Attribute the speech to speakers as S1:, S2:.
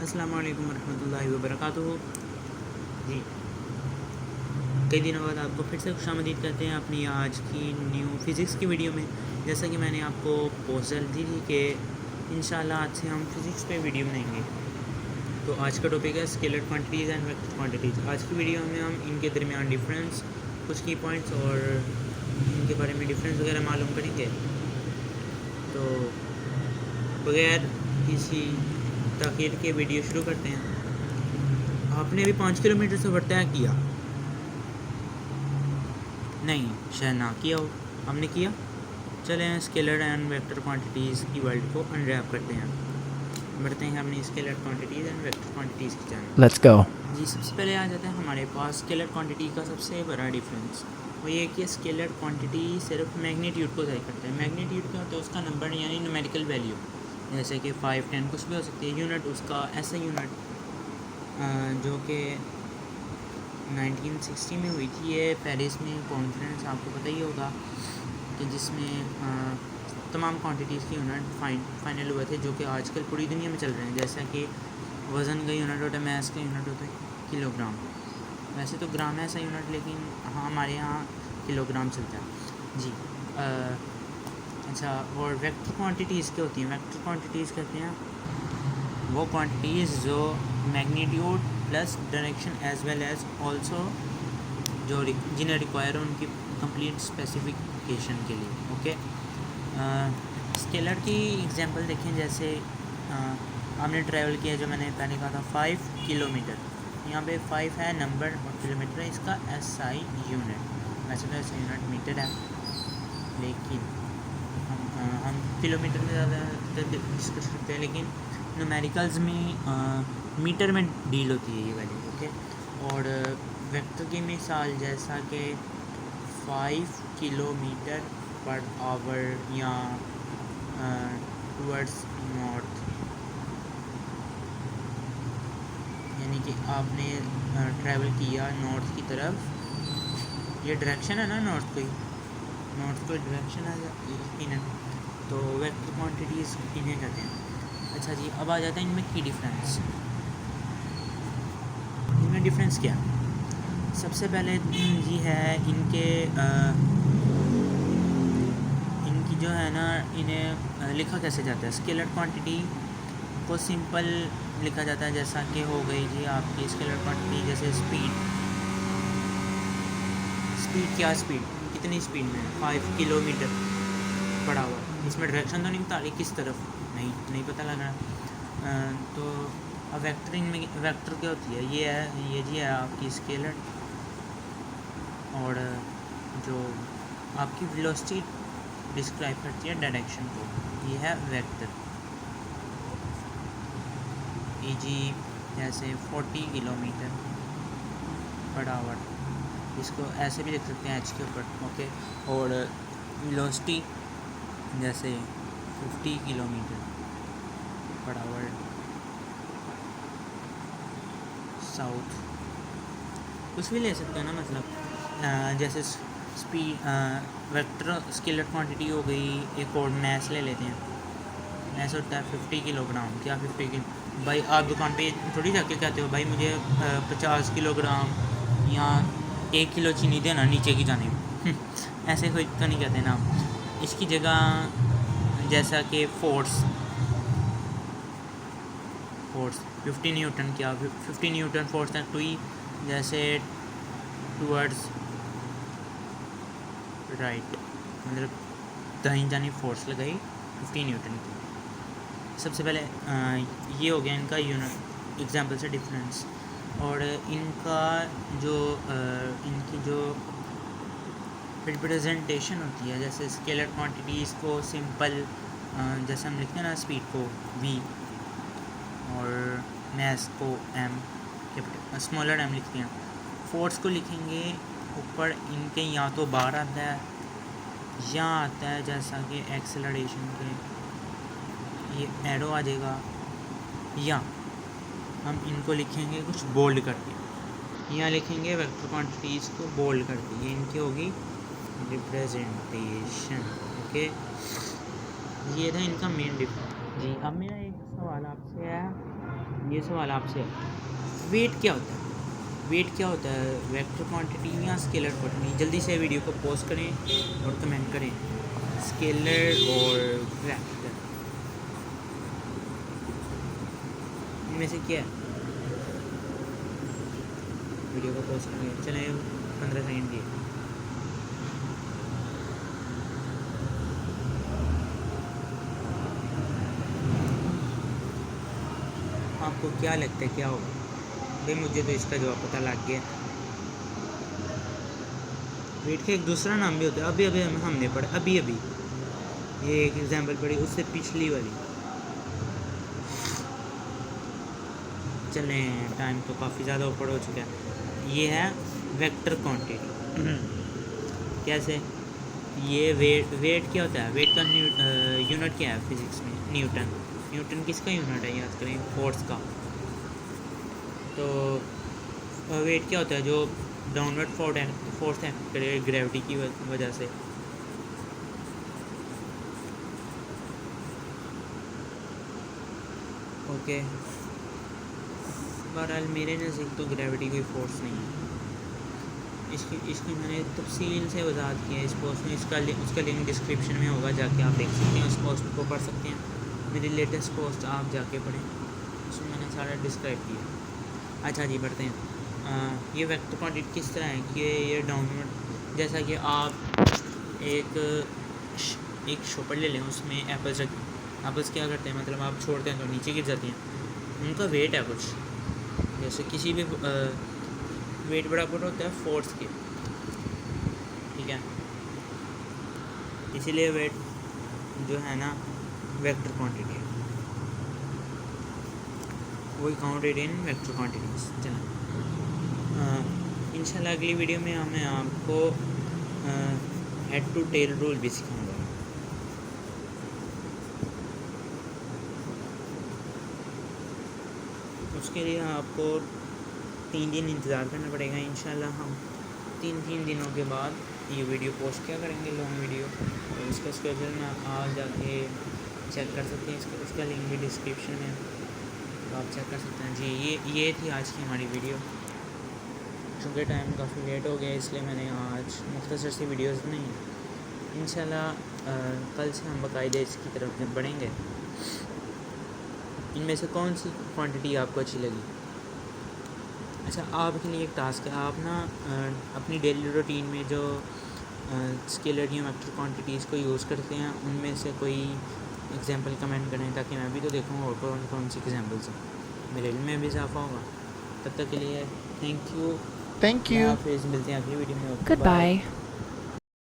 S1: अस्सलाम वालेकुम रहमतुल्लाहि व बरकातुहू। जी, कई दिनों बाद आपको फिर से खुशामदीद करते हैं अपनी आज की न्यू फ़िज़िक्स की वीडियो में। जैसा कि मैंने आपको पोस्टर दी थी कि इंशाल्लाह आज से हम फ़िज़िक्स पे वीडियो बनाएंगे। तो आज का टॉपिक है scalar quantities and vector quantities. आज की वीडियो में हम इनके दरमियान डिफरेंस, कुछ की पॉइंट्स और इनके बारे में डिफरेंस वगैरह मालूम करेंगे। तो बगैर किसी ताख़ीर के वीडियो शुरू करते हैं। आपने अभी 5 किलोमीटर सफ़र तय किया? नहीं, शायद ना किया हो। हमने किया। चलें स्केलर एंड वेक्टर क्वांटिटीज़ की वर्ल्ड को अनरैप करते हैं। बढ़ते हैं अपनी scalar quantities and vector quantities की जानिब।
S2: Let's go.
S1: जी, सबसे पहले आ जाता है हमारे पास स्केलर क्वांटिटी का सबसे बड़ा डिफरेंस। वो ये कि स्केलर क्वांटिटी सिर्फ मैग्नीट्यूड को ज़ाहिर करता है। मैग्नीट्यूड क्या होता है? उसका नंबर यानी न्यूमेरिकल वैल्यू, जैसे कि 5, 10 कुछ भी हो सकती है। यूनिट उसका ऐसा यूनिट जो कि 1960 में हुई थी ये पेरिस में कॉन्फ्रेंस, आपको पता ही होगा, कि जिसमें तमाम क्वांटिटीज़ के यूनिट फाइनल हुए थे जो कि आजकल पूरी दुनिया में चल रहे हैं। जैसा कि वज़न का यूनिट होता है, मैस का यूनिट होता है किलोग्राम। वैसे तो ग्राम है ऐसा यूनिट, लेकिन हाँ हमारे यहाँ किलोग्राम चलता है। जी, अच्छा, और वेक्टर क्वांटिटीज़ क्या होती हैं? वेक्टर क्वांटिटीज़ कहते हैं वो क्वांटिटीज़ जो magnitude plus direction as well as also जो जिन्हें रिक्वायर हो उनकी कंप्लीट स्पेसिफिकेशन के लिए। ओके, स्केलर की एग्जांपल देखें। जैसे हमने ट्रैवल किया, जो मैंने पहले कहा था, 5 किलोमीटर। यहाँ पे 5 है नंबर और किलोमीटर है इसका SI यूनिट। वैसे तो SI यूनिट मीटर है, लेकिन हम किलोमीटर में ज़्यादा डिस्कस करते हैं, लेकिन न्यूमेरिकल्स में मीटर में डील होती है ये वैल्यू। ओके, और वेक्टर की मिसाल जैसा कि 5 किलोमीटर पर आवर या टूवर्ड्स नॉर्थ, यानी कि आपने ट्रैवल किया नॉर्थ की तरफ। ये डायरेक्शन है ना, नॉर्थ को डायरेक्शन है यकीनन। तो वेक्टर क्वांटिटीज़ इन्हें कहते हैं। अच्छा जी, अब आ जाता है इनमें की डिफरेंस। इनमें डिफरेंस क्या है? सबसे पहले ये है इनके इनकी जो है ना, इन्हें लिखा कैसे जाता है। स्केलर क्वांटिटी को सिंपल लिखा जाता है, जैसा कि हो गई जी आपकी स्केलर क्वांटिटी। जैसे स्पीड क्या, स्पीड कितनी स्पीड में है? 5 किलोमीटर पड़ा हुआ। इसमें डायरेक्शन तो नहीं बता रही किस तरफ, नहीं पता लग रहा। तो अब वेक्टरिंग में वेक्टर क्या होती है? ये जी है आपकी स्केलर, और जो आपकी वेलोसिटी डिस्क्राइब करती है डायरेक्शन को, ये है वेक्टर। जी, जैसे 40 किलोमीटर पर आवर, इसको ऐसे भी लिख सकते हैं h के ऊपर। ओके, और वेलोसिटी जैसे 50 किलोमीटर पर आवर साउथ, कुछ भी ले सकते हैं ना। मतलब जैसे स्पीड वेक्टर स्केलर क्वांटिटी हो गई। एक और मैस ले लेते हैं। मैस होता है 50 किलोग्राम। क्या 50 किलो? भाई आप दुकान पे थोड़ी जाके कहते हो भाई मुझे 50 किलोग्राम या 1 किलो चीनी देना नीचे की जाने ऐसे कोई तो नहीं कहते ना। इसकी जगह जैसा कि फोर्स 50 न्यूटन, क्या 50 न्यूटन फोर्स है टू, जैसे टूवर्ड्स राइट, मतलब दाहिनी जानी फोर्स लगाई 50 न्यूटन की। सबसे पहले ये हो गया इनका यूनिट एग्जांपल से डिफरेंस। और इनका जो इनकी जो रिप्रेजेंटेशन होती है, जैसे स्केलर क्वांटिटीज़ को सिंपल जैसे हम लिखते हैं ना, स्पीड को v और मैस को m, स्मॉलर m लिखते हैं। फोर्स को लिखेंगे ऊपर इनके या तो बार आता है या आता है जैसा कि एक्सेलरेशन के ये एरो आ जाएगा, या हम इनको लिखेंगे कुछ बोल्ड करके। यहाँ लिखेंगे वेक्टर क्वांटिटीज़ को बोल्ड करके, ये इनकी होगी रिप्रेजेंटेशन। ओके, ये था इनका मेन डिफरेंस। जी, अब मेरा एक सवाल आपसे है, ये सवाल आपसे है, वेट क्या होता है? वेट क्या होता है? वेक्टर क्वांटिटी या स्केलर क्वांटिटी? जल्दी से वीडियो को पॉज करें और कमेंट करें, स्केलर और वेक्टर इनमें से क्या है? वीडियो को पॉज करें, चलें 15 सेकंड दिए। आपको क्या लगता है क्या होगा? भाई मुझे तो इसका जवाब पता लग गया। वेट का एक दूसरा नाम भी होता है, अभी अभी हमने पढ़ा, अभी अभी ये एक एग्जांपल पढ़ी उससे पिछली वाली। चलें, टाइम तो काफ़ी ज़्यादा ऊपर हो चुका है। ये है वेक्टर क्वांटिटी। कैसे? ये वेट क्या होता है? वेट का यूनिट क्या है फिजिक्स में? न्यूटन। न्यूटन किसका यूनिट है? याद करें, फोर्स का। तो वेट क्या होता है? जो डाउनवर्ड फोर्स एक्ट करे ग्रेविटी की वजह से। ओके, बहरहाल मेरे नज़दीक तो ग्रेविटी कोई फोर्स नहीं है। इसकी मैंने तफसील से वजाहत की है इस पोस्ट में। उसका लिंक डिस्क्रिप्शन में होगा, जाके आप देख सकते हैं, उस पोस्ट को पढ़ सकते हैं। मेरी लेटेस्ट पोस्ट आप जाके पढ़ें, उसमें मैंने सारा डिस्क्राइब किया। अच्छा जी, बढ़ते हैं। ये वेक्टर क्वांटिटी किस तरह है कि ये डाउनवर्ड, जैसा कि आप एक शॉपर ले लें, उसमें एप्पल्स रखें। एप्पल्स क्या करते हैं, मतलब आप छोड़ते हैं तो नीचे गिर जाती हैं। उनका वेट है कुछ, जैसे किसी भी वेट बराबर होता है फोर्स के, ठीक है। इसीलिए वेट जो है ना वेक्टर क्वांटिटी है, वही काउंटेड इन वेक्टर क्वांटिटीज। चलो, इंशाल्लाह अगली वीडियो में मैं आपको हेड टू टेल रूल भी सिखाऊंगा। उसके लिए आपको 3 दिन इंतज़ार करना पड़ेगा। इंशाल्लाह हम 3 दिनों के बाद ये वीडियो पोस्ट क्या करेंगे, लॉन्ग वीडियो। और इसका स्केड्यूल में आप आज जाके चेक कर सकते हैं, उसका लिंक भी डिस्क्रिप्शन में, तो आप चेक कर सकते हैं जी। ये थी आज की हमारी वीडियो। चूँकि टाइम काफ़ी लेट हो गया, इसलिए मैंने आज मुख्तसर सी वीडियोज़ नहीं। इंशाल्लाह कल से हम बाकायदे इसकी तरफ बढ़ेंगे। इनमें से कौन सी क्वांटिटी आपको अच्छी लगी? अच्छा, आपके लिए एक टास्क है, आप ना अपनी डेली रूटीन में जो स्केलर या वेक्टर क्वांटिटीज़ को यूज़ करते हैं, उनमें से कोई एग्जांपल कमेंट करें, ताकि मैं भी तो देखूँ और कौन कौन सी एग्जांपल्स हैं, मेरे इल्म में भी इजाफा होगा। तब तक के लिए थैंक यू।
S2: Thank you.
S1: फिर मिलते हैं अगली वीडियो में।
S3: Goodbye.